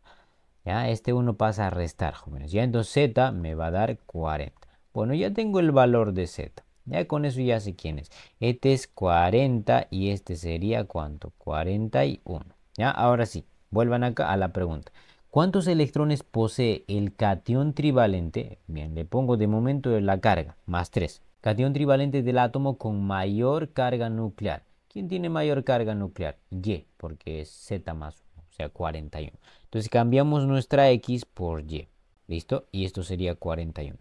A: Ya, este 1 pasa a restar, jóvenes. Ya, entonces Z me va a dar 40. Bueno, ya tengo el valor de Z. Ya con eso ya sé quién es. Este es 40 y este sería ¿cuánto? 41. Ya, ahora sí, vuelvan acá a la pregunta. ¿Cuántos electrones posee el catión trivalente? Bien, le pongo de momento la carga, más 3. Catión trivalente del átomo con mayor carga nuclear. ¿Quién tiene mayor carga nuclear? Y, porque es Z más 1, o sea 41. Entonces cambiamos nuestra X por Y. ¿Listo? Y esto sería 41.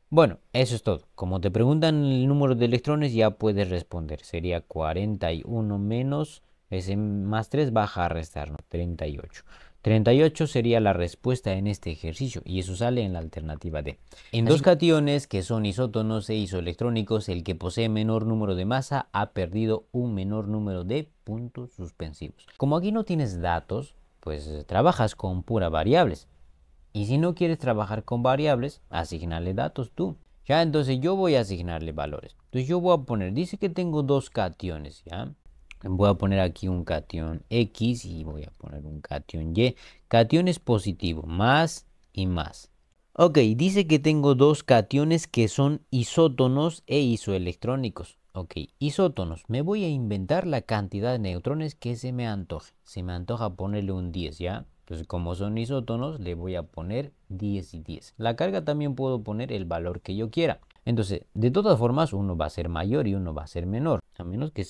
A: Bueno, eso es todo. Como te preguntan el número de electrones, ya puedes responder. Sería 41 menos, ese más 3 baja a restar, ¿no? 38. 38 sería la respuesta en este ejercicio y eso sale en la alternativa D. En dos cationes que son isótonos e isoelectrónicos, el que posee menor número de masa ha perdido un menor número de puntos suspensivos. Como aquí no tienes datos, pues trabajas con puras variables. Y si no quieres trabajar con variables, asignale datos tú. Ya, entonces yo voy a asignarle valores. Entonces yo voy a poner, dice que tengo dos cationes, ¿ya? Voy a poner aquí un catión X y voy a poner un catión Y. Catión es positivo, más y más. Ok, dice que tengo dos cationes que son isótonos e isoelectrónicos. Ok, isótonos. Me voy a inventar la cantidad de neutrones que se me antoje. Se me antoja ponerle un 10, ¿ya? Entonces, como son isótonos, le voy a poner 10 y 10. La carga también puedo poner el valor que yo quiera. Entonces, de todas formas, uno va a ser mayor y uno va a ser menor, a menos que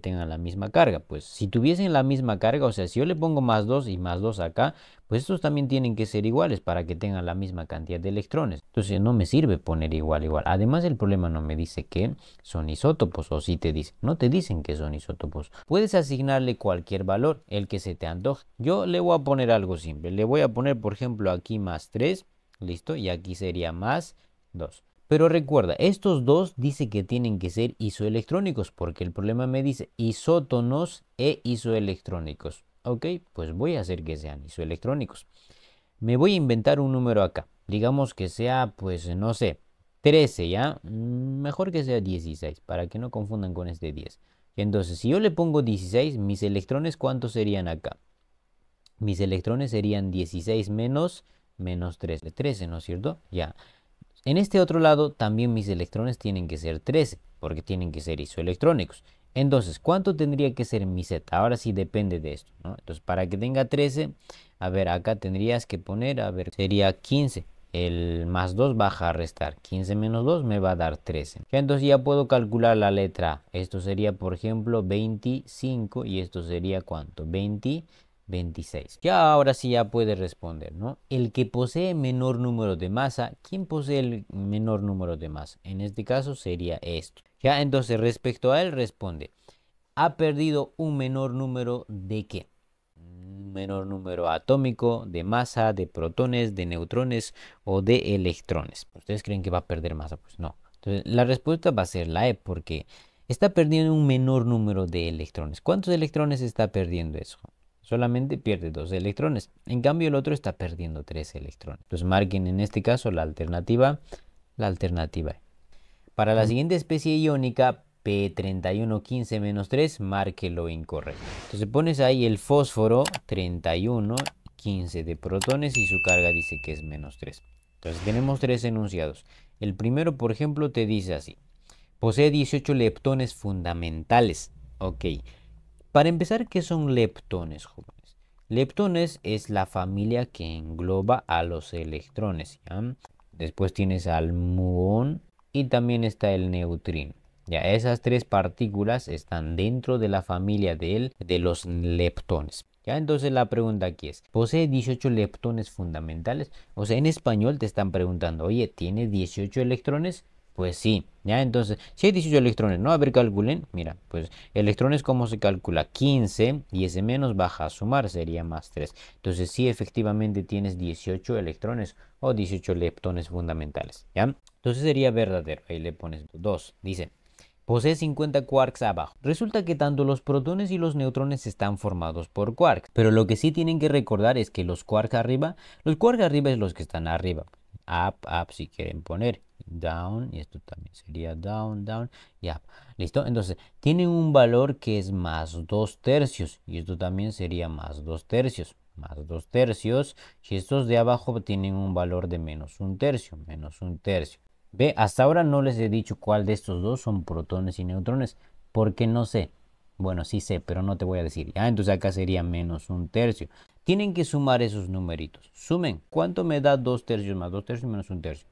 A: tengan la misma carga. Pues si tuviesen la misma carga, o sea, si yo le pongo más 2 y más 2 acá, pues estos también tienen que ser iguales para que tengan la misma cantidad de electrones. Entonces no me sirve poner igual, igual. Además, el problema no me dice que son isótopos, o si te dicen, no te dicen que son isótopos. Puedes asignarle cualquier valor, el que se te antoje. Yo le voy a poner algo simple. Le voy a poner, por ejemplo, aquí más 3, listo, y aquí sería más 2. Pero recuerda, estos dos dice que tienen que ser isoelectrónicos, porque el problema me dice isótonos e isoelectrónicos. Ok, pues voy a hacer que sean isoelectrónicos. Me voy a inventar un número acá. Digamos que sea, pues, no sé, 13, ¿ya? Mejor que sea 16, para que no confundan con este 10. Entonces, si yo le pongo 16, mis electrones, ¿cuántos serían acá? Mis electrones serían 16 menos 13. 13, ¿no es cierto? Ya. En este otro lado también mis electrones tienen que ser 13, porque tienen que ser isoelectrónicos. Entonces, ¿cuánto tendría que ser mi Z? Ahora sí depende de esto, ¿no? Entonces, para que tenga 13, a ver, acá tendrías que poner, a ver, sería 15. El más 2 baja a restar. 15 menos 2 me va a dar 13. Ya, entonces ya puedo calcular la letra A. Esto sería, por ejemplo, 25 y esto sería ¿cuánto? 26. Ya ahora sí ya puede responder, ¿no? El que posee menor número de masa, ¿quién posee el menor número de masa? En este caso sería esto. Ya, entonces respecto a él responde, ha perdido un menor número de ¿qué? Un menor número atómico, de masa, de protones, de neutrones o de electrones. ¿Ustedes creen que va a perder masa? Pues no. Entonces la respuesta va a ser la E, porque está perdiendo un menor número de electrones. ¿Cuántos electrones está perdiendo eso? Solamente pierde 2 electrones. En cambio, el otro está perdiendo 3 electrones. Entonces marquen en este caso la alternativa E. Para la siguiente especie iónica, P3115-3, marque lo incorrecto. Entonces pones ahí el fósforo 3115 de protones y su carga dice que es menos 3. Entonces tenemos tres enunciados. El primero, por ejemplo, te dice así. Posee 18 leptones fundamentales. Ok. Para empezar, ¿qué son leptones, jóvenes? Leptones es la familia que engloba a los electrones, ¿ya? Después tienes al muón y también está el neutrino. Ya, esas tres partículas están dentro de la familia de los leptones. Ya, entonces la pregunta aquí es, ¿posee 18 leptones fundamentales? O sea, en español te están preguntando, oye, ¿tiene 18 electrones? Pues sí, ya, entonces, si hay 18 electrones, ¿no? A ver, calculen, mira, pues electrones, ¿cómo se calcula? 15 y ese menos baja a sumar, sería más 3. Entonces, sí, efectivamente tienes 18 electrones o 18 leptones fundamentales, ¿ya? Entonces sería verdadero, ahí le pones 2, dice. Posee 50 quarks abajo. Resulta que tanto los protones y los neutrones están formados por quarks, pero lo que sí tienen que recordar es que los quarks arriba es los que están arriba. Up si quieren poner. Down, y esto también sería down, down y up. ¿Listo? Entonces, tienen un valor que es más 2 tercios, y esto también sería más 2 tercios. Más 2 tercios, y estos de abajo tienen un valor de menos 1 tercio, menos 1 tercio. Ve, hasta ahora no les he dicho cuál de estos dos son protones y neutrones, porque no sé. Bueno, sí sé, pero no te voy a decir. Ya, entonces acá sería menos 1 tercio. Tienen que sumar esos numeritos. Sumen. ¿Cuánto me da 2 tercios más 2 tercios menos 1 tercio?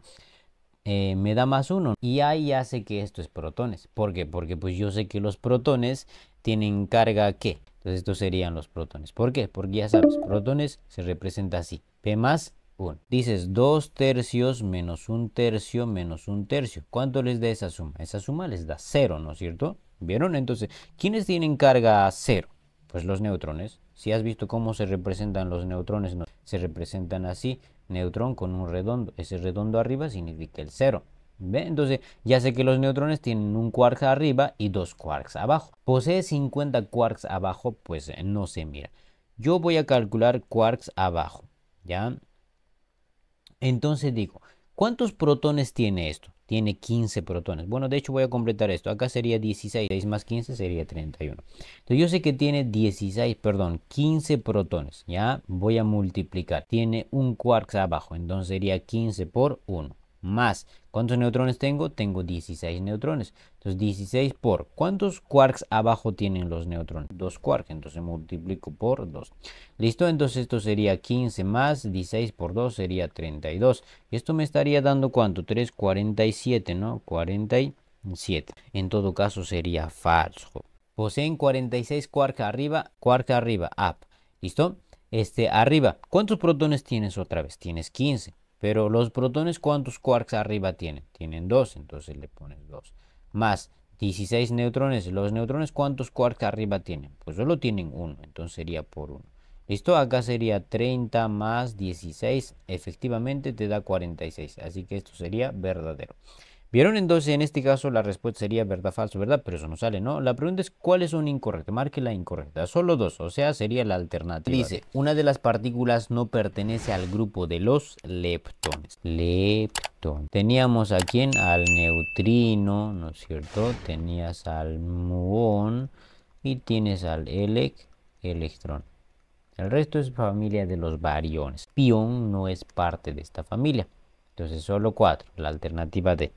A: Me da más 1. Y ahí ya sé que esto es protones. ¿Por qué? Porque pues yo sé que los protones tienen carga ¿qué? Entonces estos serían los protones. ¿Por qué? Porque ya sabes, protones se representa así. P más 1. Dices 2 tercios menos 1 tercio menos 1 tercio. ¿Cuánto les da esa suma? Esa suma les da 0, ¿no es cierto? ¿Vieron? Entonces, ¿quiénes tienen carga 0? Pues los neutrones. Si has visto cómo se representan los neutrones, no, se representan así, neutrón con un redondo. Ese redondo arriba significa el 0. ¿Ve? Entonces ya sé que los neutrones tienen un quark arriba y 2 quarks abajo. Posee 50 quarks abajo, pues no sé, mira. Yo voy a calcular quarks abajo, ¿ya? Entonces digo, ¿cuántos protones tiene esto? Tiene 15 protones. Bueno, de hecho voy a completar esto. Acá sería 16. 6 más 15 sería 31. Entonces yo sé que tiene 15 protones. Ya voy a multiplicar. Tiene un quarks abajo. Entonces sería 15 por 1. más, ¿cuántos neutrones tengo? Tengo 16 neutrones. Entonces 16 por, ¿cuántos quarks abajo tienen los neutrones? 2 quarks, entonces multiplico por 2. ¿Listo? Entonces esto sería 15 más 16 por 2 sería 32. Y esto me estaría dando ¿cuánto? 3, 47, ¿no? 47. En todo caso sería falso. Poseen 46 quarks arriba, up. ¿Listo? Arriba, ¿cuántos protones tienes otra vez? Tienes 15. Pero los protones, ¿cuántos quarks arriba tienen? Tienen 2, entonces le pones 2. Más 16 neutrones. Los neutrones, ¿cuántos quarks arriba tienen? Pues solo tienen 1, entonces sería por 1. ¿Listo? Acá sería 30 más 16. Efectivamente te da 46. Así que esto sería verdadero. ¿Vieron? Entonces, en este caso la respuesta sería verdad, falso, verdad, pero eso no sale, ¿no? La pregunta es, ¿cuáles son incorrectas? Marque la incorrecta. Solo dos, o sea, sería la alternativa. Dice, una de las partículas no pertenece al grupo de los leptones. Leptón. Teníamos a quién, al neutrino, ¿no es cierto? Tenías al muón y tienes al electrón. El resto es familia de los bariones. Pión no es parte de esta familia. Entonces, solo 4, la alternativa D.